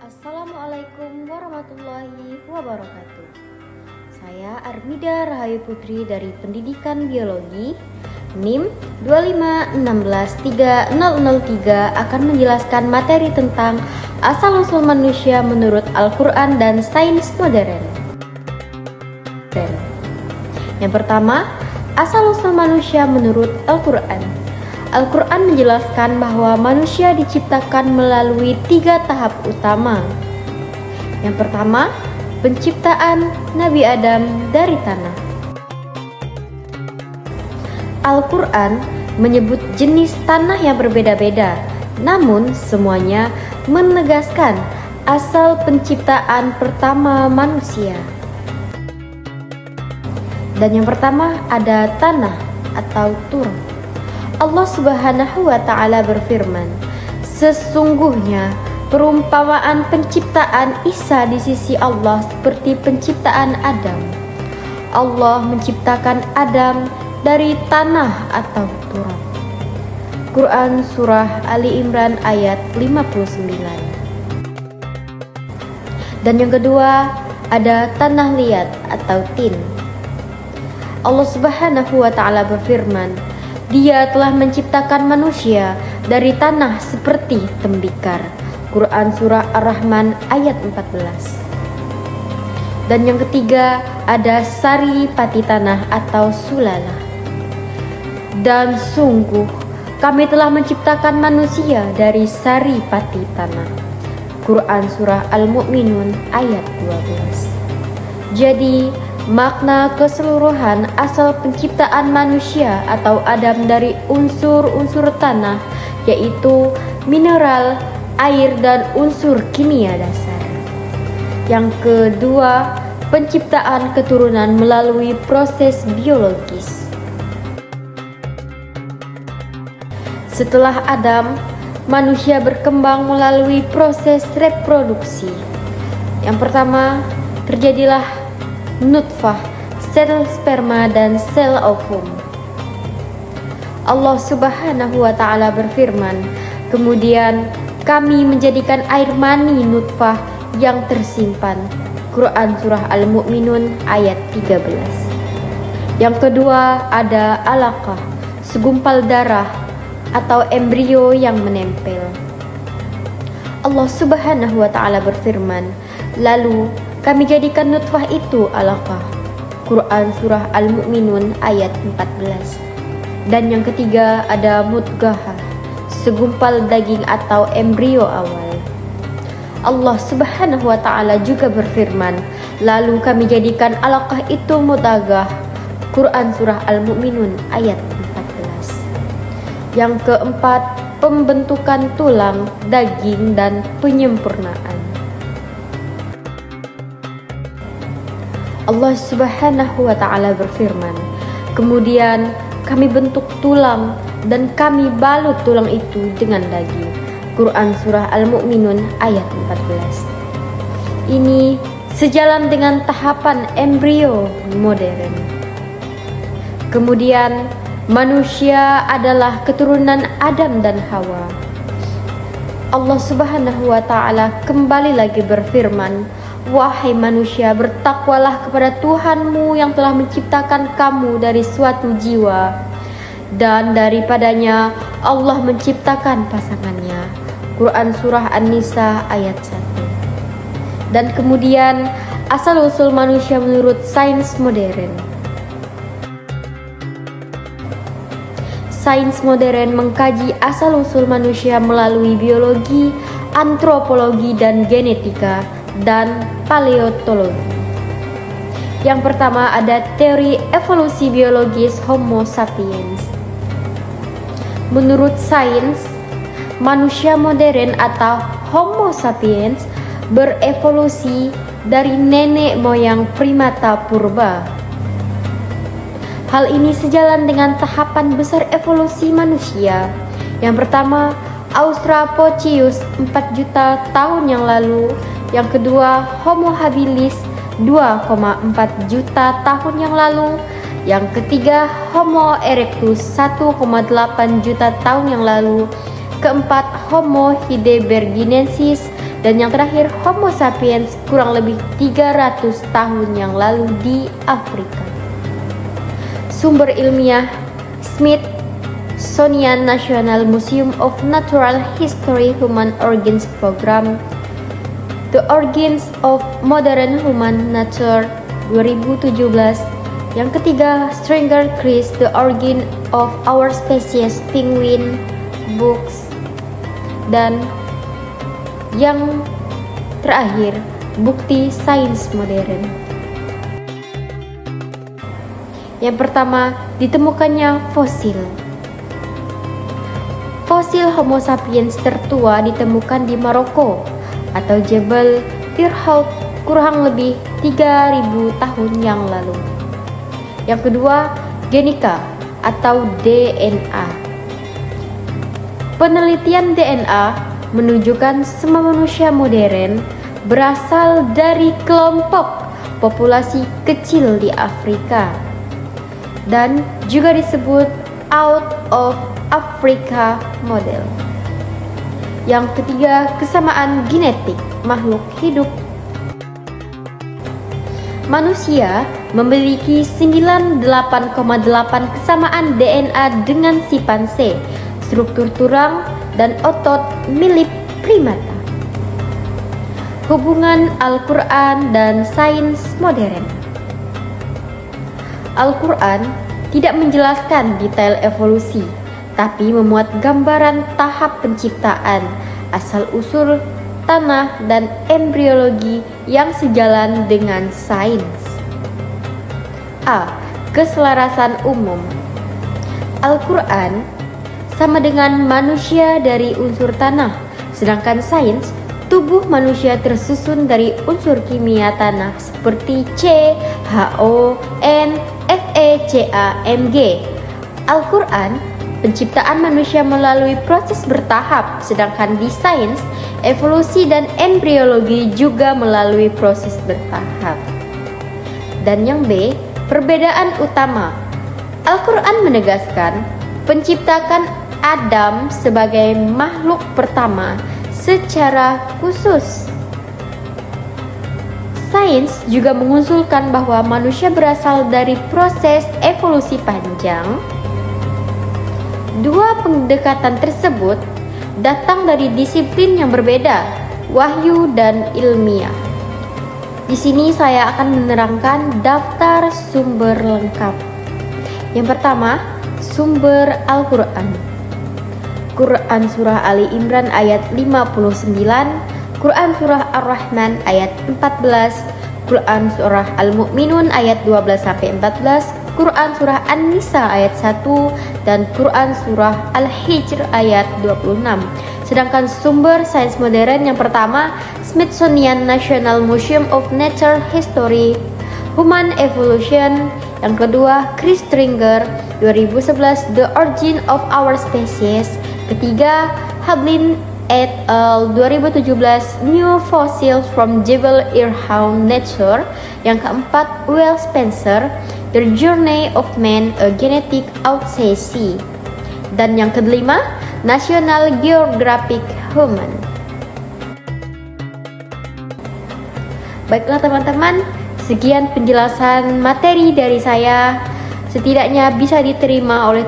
Assalamualaikum warahmatullahi wabarakatuh. Saya Armida Rahayu Putri dari Pendidikan Biologi NIM 2516303 akan menjelaskan materi tentang asal-usul manusia menurut Al-Quran dan sains modern. Yang pertama, asal-usul manusia menurut Al-Quran. Al-Quran menjelaskan bahwa manusia diciptakan melalui 3 tahap utama. Yang pertama, penciptaan Nabi Adam dari tanah. Al-Quran menyebut jenis tanah yang berbeda-beda, namun semuanya menegaskan asal penciptaan pertama manusia. Dan yang pertama ada tanah atau turab. Allah Subhanahu wa Ta'ala berfirman, sesungguhnya perumpamaan penciptaan Isa di sisi Allah seperti penciptaan Adam. Allah menciptakan Adam dari tanah atau turab. Quran Surah Ali Imran ayat 59. Dan yang kedua ada tanah liat atau tin. Allah Subhanahu wa Ta'ala berfirman, Dia telah menciptakan manusia dari tanah seperti tembikar. Quran Surah Ar-Rahman ayat 14. Dan yang ketiga ada sari pati tanah atau sulala. Dan sungguh kami telah menciptakan manusia dari sari pati tanah. Quran Surah Al-Mu'minun ayat 12. Jadi makna keseluruhan asal penciptaan manusia atau Adam dari unsur-unsur tanah, yaitu mineral, air, dan unsur kimia dasar. Yang kedua, penciptaan keturunan melalui proses biologis. Setelah Adam, manusia berkembang melalui proses reproduksi. Yang pertama, terjadilah nutfah, sel sperma dan sel ovum. Allah Subhanahu wa Ta'ala berfirman, kemudian kami menjadikan air mani nutfah yang tersimpan. Quran Surah Al-Mu'minun ayat 13. Yang kedua ada alaqah, segumpal darah atau embrio yang menempel. Allah Subhanahu wa Ta'ala berfirman, lalu kami jadikan nutfah itu alaqah. Quran Surah Al-Mu'minun ayat 14. Dan yang ketiga ada mudghah, segumpal daging atau embrio awal. Allah Subhanahu wa Ta'ala juga berfirman, lalu kami jadikan alaqah itu mudghah. Quran Surah Al-Mu'minun ayat 14. Yang keempat, pembentukan tulang, daging, dan penyempurnaan. Allah Subhanahu wa Ta'ala berfirman, kemudian kami bentuk tulang dan kami balut tulang itu dengan daging. Quran Surah Al-Mu'minun ayat 14. Ini sejalan dengan tahapan embrio modern. Kemudian manusia adalah keturunan Adam dan Hawa. Allah Subhanahu wa Ta'ala kembali lagi berfirman, wahai manusia, bertakwalah kepada Tuhanmu yang telah menciptakan kamu dari suatu jiwa, dan daripadanya Allah menciptakan pasangannya. Quran Surah An-Nisa ayat 1. Dan kemudian asal-usul manusia menurut sains modern. Sains modern mengkaji asal-usul manusia melalui biologi, antropologi, dan genetika, dan paleontologi. Yang pertama ada teori evolusi biologis Homo sapiens. Menurut sains, manusia modern atau Homo sapiens berevolusi dari nenek moyang primata purba. Hal ini sejalan dengan tahapan besar evolusi manusia. Yang pertama, Australopithecus 4 juta tahun yang lalu. Yang kedua, Homo habilis 2,4 juta tahun yang lalu. Yang ketiga, Homo erectus 1,8 juta tahun yang lalu. Keempat, Homo heidelbergensis Dan yang terakhir, Homo sapiens kurang lebih 300 tahun yang lalu di Afrika. Sumber ilmiah Smithsonian National Museum of Natural History Human Origins Program, The Origins of Modern Human Nature 2017. Yang ketiga, Stringer Chris, The Origin of Our Species Penguin Books. Dan yang terakhir, bukti sains modern. Yang pertama, ditemukannya fosil. Fosil Homo sapiens tertua ditemukan di Maroko atau Jebel Irhoud kurang lebih 3000 tahun yang lalu. Yang kedua, genika atau DNA. Penelitian DNA menunjukkan semua manusia modern berasal dari kelompok populasi kecil di Afrika dan juga disebut out of Africa model. Yang ketiga, kesamaan genetik makhluk hidup. Manusia memiliki 98,8 kesamaan DNA dengan simpanse, struktur tulang dan otot milik primata. Hubungan Al-Quran dan sains modern. Al-Quran tidak menjelaskan detail evolusi, tapi memuat gambaran tahap penciptaan, asal-usul tanah dan embriologi yang sejalan dengan sains. A. Keselarasan umum. Al-Quran sama dengan manusia dari unsur tanah, sedangkan sains, tubuh manusia tersusun dari unsur kimia tanah seperti C, HO, N, Fe, Ca, Mg. Al-Quran, penciptaan manusia melalui proses bertahap, sedangkan di sains, evolusi dan embriologi juga melalui proses bertahap. Dan yang B, perbedaan utama. Al-Quran menegaskan penciptakan Adam sebagai makhluk pertama secara khusus. Sains juga mengusulkan bahwa manusia berasal dari proses evolusi panjang. Dua pendekatan tersebut datang dari disiplin yang berbeda, wahyu dan ilmiah. Di sini saya akan menerangkan daftar sumber lengkap. Yang pertama, sumber Al-Quran. Quran Surah Ali Imran ayat 59, Quran Surah Ar-Rahman ayat 14, Quran Surah Al-Mu'minun ayat 12-14, Quran Surah An-Nisa ayat 1, dan Quran Surah Al-Hijr ayat 26. Sedangkan sumber sains modern yang pertama, Smithsonian National Museum of Natural History, Human Evolution. Yang kedua, Chris Stringer 2011, The Origin of Our Species. Ketiga, Hablin et al. 2017, New Fossils from Jebel Irhoud Nature. Yang keempat, Will Spencer, The Journey of Man, A Genetic Odyssey. Dan yang kelima, National Geographic Human. Baiklah teman-teman, sekian penjelasan materi dari saya. Setidaknya bisa diterima oleh